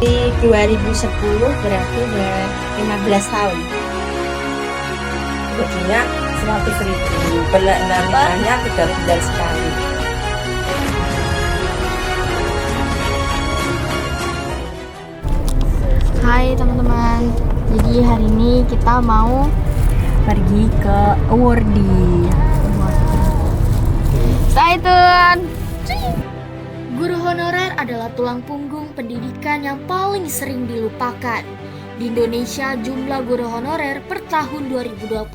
Di 2010 berarti udah 15 tahun. Gajinya 100.000, penambahannya 3 bulan sekali. Hai teman-teman, jadi hari ini kita mau pergi ke awardee. Saitun. Guru honorer adalah tulang punggung pendidikan yang paling sering dilupakan. Di Indonesia, jumlah guru honorer per tahun 2022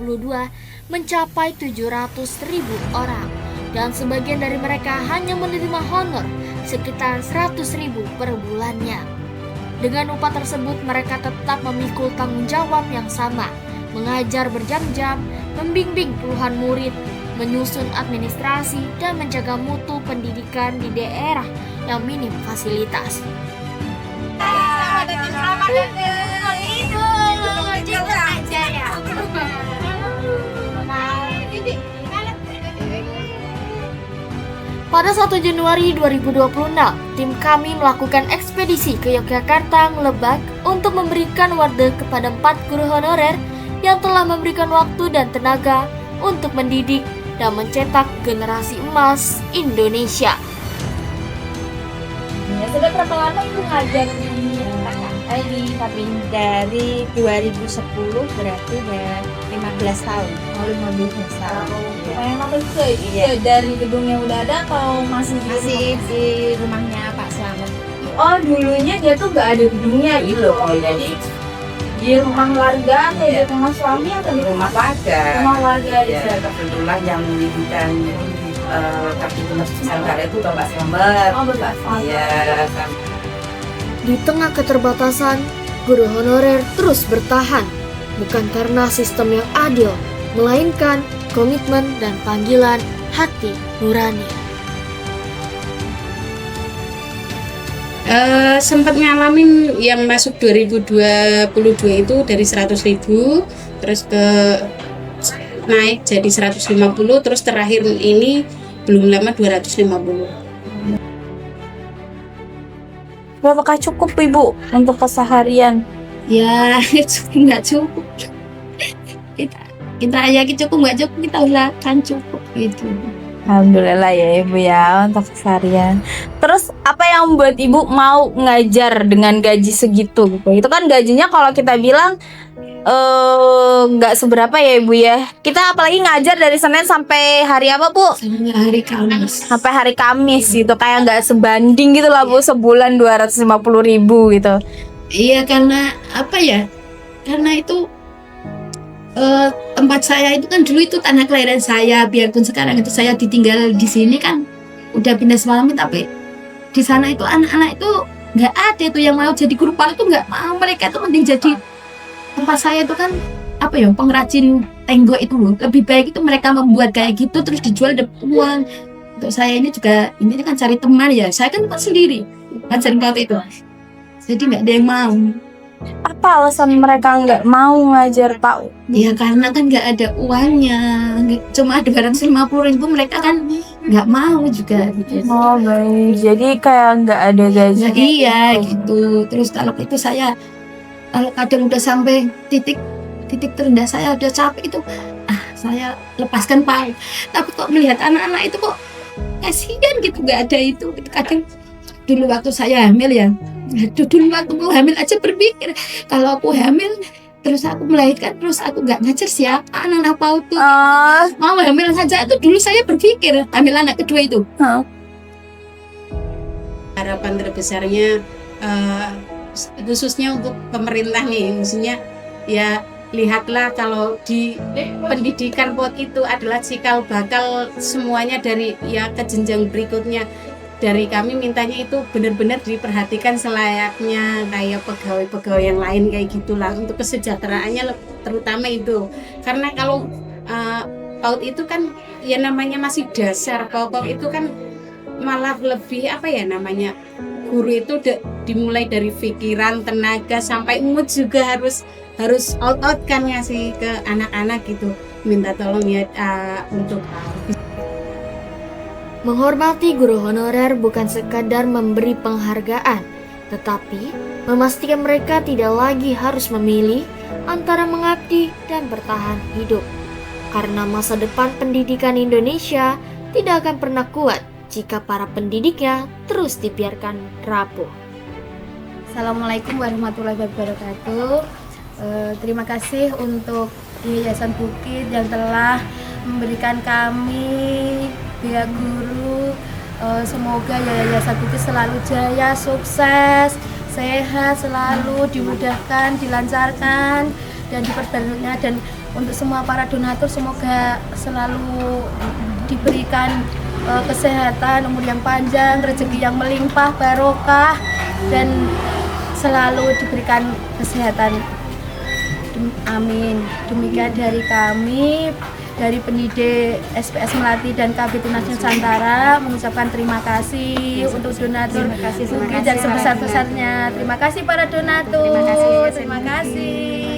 mencapai 700.000 orang. Dan sebagian dari mereka hanya menerima honor sekitar 100.000 per bulannya. Dengan upah tersebut, mereka tetap memikul tanggung jawab yang sama, mengajar berjam-jam, membimbing puluhan murid, menyusun administrasi, dan menjaga mutu pendidikan di daerah yang minim fasilitas. Pada 1 Januari 2026, tim kami melakukan ekspedisi ke Yogyakarta, Lebak untuk memberikan award kepada 4 guru honorer yang telah memberikan waktu dan tenaga untuk mendidik dan mencetak generasi emas Indonesia. Ya, sudah berapa lama Ibu ngajar di Kabin? Dari 2010 berarti udah 15 tahun. 15 tahun. Memang itu dari gedung yang udah ada atau masih Di rumahnya Pak Slamet. Oh, dulunya dia tuh nggak ada gedungnya gitu. Jadi di rumah warga atau di rumah suami atau di Rumah warga. rumah warga di Ya, sana? kebetulan yang mendirikan Kabin Nusantara itu Bapak Slamet. Oh, Bapak Slamet. Iya, kan. Di tengah keterbatasan, guru honorer terus bertahan, bukan karena sistem yang adil, melainkan komitmen dan panggilan hati nurani. Sempat ngalamin yang masuk 2022 itu dari 100.000 terus ke naik jadi 150, terus terakhir ini belum lama 250. Apakah cukup Ibu untuk keseharian? Ya nggak cukup, kita yakin cukup, nggak cukup kita usahakan cukup gitu. Alhamdulillah ya Ibu ya untuk keseharian. Terus apa yang membuat Ibu mau ngajar dengan gaji segitu gitu? Itu kan gajinya kalau kita bilang nggak seberapa ya Ibu ya. Kita apalagi ngajar dari Senin sampai hari apa Bu? Sampai hari Kamis. Sampai hari Kamis gitu, kayak nggak sebanding gitu lah Bu, sebulan 250.000 gitu. Iya, karena apa ya? Karena itu tempat saya itu kan dulu itu tanah kelahiran saya, biarpun sekarang itu saya ditinggal di sini kan udah pindah semalam, tapi di sana itu anak-anak itu nggak ada itu yang mau jadi guru PAUD, itu nggak mau, mereka itu mending jadi tempat saya itu kan apa ya, pengrajin tenggo itu loh. Lebih baik itu mereka membuat kayak gitu terus dijual dapat uang. Untuk saya ini juga ini kan cari teman ya, saya kan tempat sendiri ngajarin PAUD itu, jadi nggak ada yang mau. Apa alasan mereka nggak mau ngajar PAUD? Ya karena kan nggak ada uangnya, cuma 250.000, mereka kan nggak mau juga gitu. Oh baik, jadi kayak nggak ada gaji. Nah, iya gitu. Terus kalau itu saya kalau kadang udah sampai titik terendah saya udah capek itu, saya lepaskan PAUD. Tapi kok melihat anak-anak itu kok kasihan gitu, nggak ada itu. Kadang dulu waktu saya hamil ya, dulu waktu mau hamil aja berpikir kalau aku hamil terus aku melahirkan terus aku nggak ngajar siapa anak-anak PAUD tuh. Mau hamil saja itu dulu saya berpikir hamil anak kedua itu. Harapan terbesarnya khususnya untuk pemerintah nih, maksudnya ya lihatlah kalau di pendidikan PAUD itu adalah cikal bakal semuanya dari ya ke jenjang berikutnya. Dari kami mintanya itu benar-benar diperhatikan selayaknya kayak pegawai-pegawai yang lain kayak gitulah, untuk kesejahteraannya terutama itu. Karena kalau PAUD itu kan ya namanya masih dasar, pokok itu kan malah lebih apa ya namanya, guru itu dimulai dari pikiran, tenaga sampai mood juga harus out kan ngasih ke anak-anak gitu. Minta tolong ya untuk Menghormati guru honorer bukan sekadar memberi penghargaan, tetapi memastikan mereka tidak lagi harus memilih antara mengabdi dan bertahan hidup. Karena masa depan pendidikan Indonesia tidak akan pernah kuat jika para pendidiknya terus dibiarkan rapuh. Assalamualaikum warahmatullahi wabarakatuh. Terima kasih untuk Yayasan Bukit yang telah memberikan kami biaya guru. Semoga Yayasan Bukit selalu jaya, sukses, sehat, selalu dimudahkan, dilancarkan, dan diperbanyak. Dan untuk semua para donatur semoga selalu diberikan kesehatan, umur yang panjang, rezeki yang melimpah, barokah, dan selalu diberikan kesehatan. Amin. Demikian dari kami, dari pendidik SPS Melati dan KB Tunas Nusantara, mengucapkan terima kasih untuk donatur Bukit dan sebesar-besarnya. Terima kasih para donatur. Terima kasih.